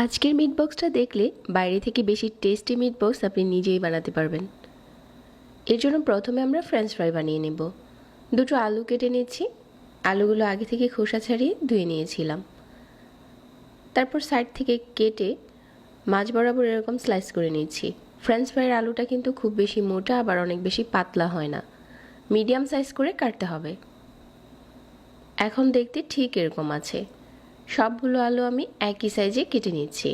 আজকের মিট বক্সটা দেখলে বাইরে থেকে বেশি টেস্টি মিট বক্স আপনি নিজেই বানাতে পারবেন। এর জন্য প্রথমে আমরা ফ্রেঞ্চ ফ্রাই বানিয়ে নেব। দুটো আলু কেটে নিচ্ছি। আলুগুলো আগে থেকে খোসা ছাড়িয়ে ধুয়ে নিয়েছিলাম। তারপর সাইড থেকে কেটে মাঝ বরাবর এরকম স্লাইস করে নিচ্ছি। ফ্রেঞ্চ ফ্রাইয়ের আলুটা কিন্তু খুব বেশি মোটা আবার অনেক বেশি পাতলা হয় না, মিডিয়াম সাইজ করে কাটতে হবে। এখন দেখতে ঠিক এরকম আছে। সবগুলো আলু আমি একই সাইজে কেটে নিচ্ছি।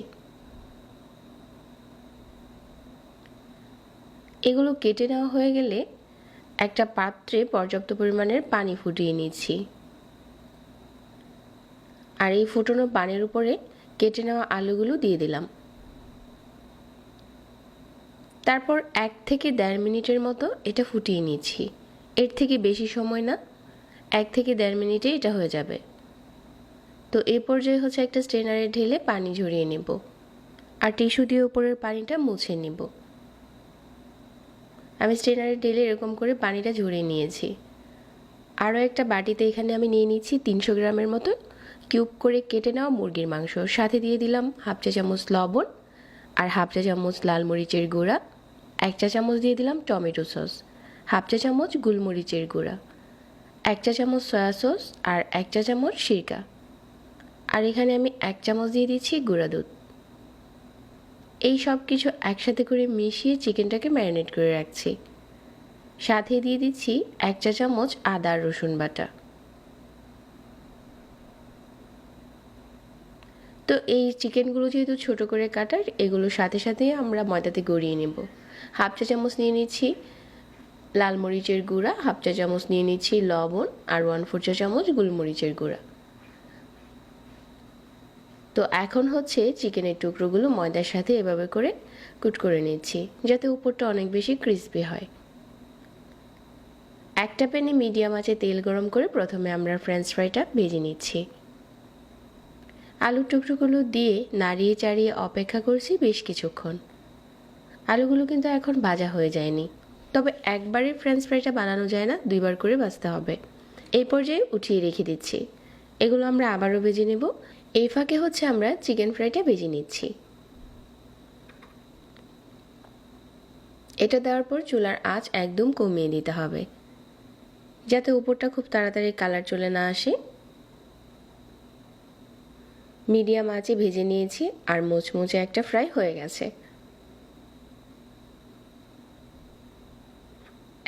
এগুলো কেটে নেওয়া হয়ে গেলে একটা পাত্রে পর্যাপ্ত পরিমাণের পানি ফুটিয়ে নিচ্ছি। আর এই ফুটানো পানির উপরে কেটে নেওয়া আলুগুলো দিয়ে দিলাম। তারপর 1 থেকে 1.5 মিনিটের মতো এটা ফুটিয়ে নিচ্ছি। এর থেকে বেশি সময় না, 1 থেকে 1.5 মিনিটে এটা হয়ে যাবে। তো এই পর্যায়ে হচ্ছে একটা স্ট্রেনারে ঢেলে পানি ঝরিয়ে নেব আর টিস্যু দিয়ে উপরের পানিটা মুছে নেব। আমি স্ট্রেনারে ঢেলে এরকম করে পানিটা ঝরিয়ে নিয়েছি। আরও একটা বাটিতে এখানে আমি নিয়ে নিচ্ছি 300 গ্রামের মতো কিউব করে কেটে নেওয়া মুরগির মাংস। সাথে দিয়ে দিলাম হাফ চা চামচ লবণ আর হাফ চা চামচ লাল মরিচের গুঁড়া, 1 চা চামচ দিয়ে দিলাম টমেটো সস, হাফ চা চামচ গোলমরিচের গুঁড়া, 1 চা চামচ সয়া সস আর 1 চা চামচ সিরকা। আর এখানে আমি 1 চামচ দিয়ে দিচ্ছি গুঁড়া দুধ। এই সব কিছু একসাথে করে মিশিয়ে চিকেনটাকে ম্যারিনেট করে রাখছি। সাথে দিয়ে দিচ্ছি 1 চা চামচ আদা আর রসুন বাটা। তো এই চিকেনগুলো যেহেতু ছোট করে কাটার, এগুলো সাথে সাথে আমরা ময়দাতে গড়িয়ে নেব। হাফ চা চামচ নিয়ে নিচ্ছি লাল মরিচের গুঁড়া, হাফ চা চামচ নিয়ে নিচ্ছি লবণ আর 1/4 চা চামচ গোলমরিচের গুঁড়া। তো এখন হচ্ছে চিকেনের টুকরোগুলো ময়দার সাথে এভাবে করে কুট করে নিচ্ছি, যাতে উপরটা অনেক বেশি ক্রিস্পি হয়। একটা প্যানে মিডিয়াম আঁচে তেল গরম করে প্রথমে আমরা ফ্রেঞ্চ ফ্রাইটা ভেজে নিচ্ছি। আলুর টুকরোগুলো দিয়ে নাড়িয়ে চাড়িয়ে অপেক্ষা করছি বেশ কিছুক্ষণ। আলুগুলো কিন্তু এখন ভাজা হয়ে যায়নি, তবে একবারে ফ্রেঞ্চ ফ্রাইটা বানানো যায় না, 2বার করে ভাজতে হবে। এই পর্যায়ে উঠিয়ে রেখে দিচ্ছি। এগুলো আমরা আবারও ভেজে নেব। এই ফাঁকে হচ্ছে আমরা চিকেন ফ্রাইটা ভেজে নিচ্ছি। এটা দেওয়ার পর চুলার আঁচ একদম কমিয়ে দিতে হবে, যাতে উপরটা খুব তাড়াতাড়ি কালার চলে না আসে। মিডিয়াম আঁচে ভেজে নিয়েছি আর মুচমুচে একটা ফ্রাই হয়ে গেছে।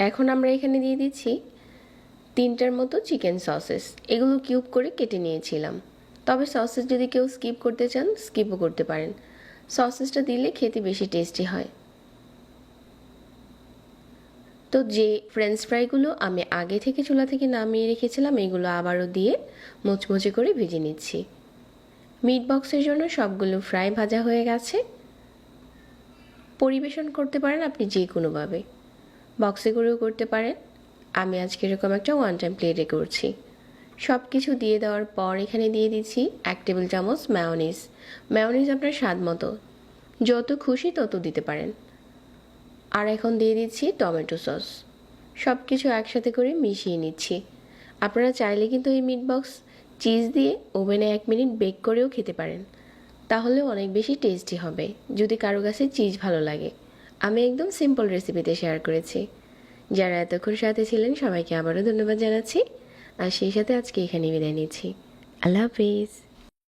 এখন আমরা এখানে দিয়ে দিচ্ছি 3টার মতো চিকেন সসেস। এগুলো কিউব করে কেটে নিয়েছিলাম, তবে সসেস যদি কেউ স্কিপ করতে চান স্কিপও করতে পারেন। সসেসটা দিলে খেতে বেশি টেস্টি হয়। তো যে ফ্রেঞ্চ ফ্রাইগুলো আমি আগে থেকে চুলা থেকে নামিয়ে রেখেছিলাম, এগুলো আবারও দিয়ে মুচমুচে করে ভেজে নিচ্ছি। মিট বক্সের জন্য সবগুলো ফ্রাই ভাজা হয়ে গেছে। পরিবেশন করতে পারেন আপনি যে কোনোভাবে, বক্সে করেও করতে পারেন। আমি আজকে এরকম একটা 1 টাইম প্লেটে করছি। সব কিছু দিয়ে দেওয়ার পর এখানে দিয়ে দিচ্ছি 1 টেবিল চামচ মায়োনিজ। মায়োনিজ আপনার স্বাদ মতো, যত খুশি তত দিতে পারেন। আর এখন দিয়ে দিচ্ছি টমেটো সস। সব কিছু একসাথে করে মিশিয়ে নিচ্ছি। আপনারা চাইলে কিন্তু এই মিট বক্স চিজ দিয়ে ওভেনে 1 মিনিট বেক করেও খেতে পারেন, তাহলে অনেক বেশি টেস্টি হবে যদি কারো কাছে চিজ ভালো লাগে। আমি একদম সিম্পল রেসিপিতে শেয়ার করেছি। যারা এতক্ষণ সাথে ছিলেন সবাইকে আবারও ধন্যবাদ জানাচ্ছি, আর সেই সাথে আজকে এখানে বিদায় নিচ্ছি। আল্লাহ হাফিজ।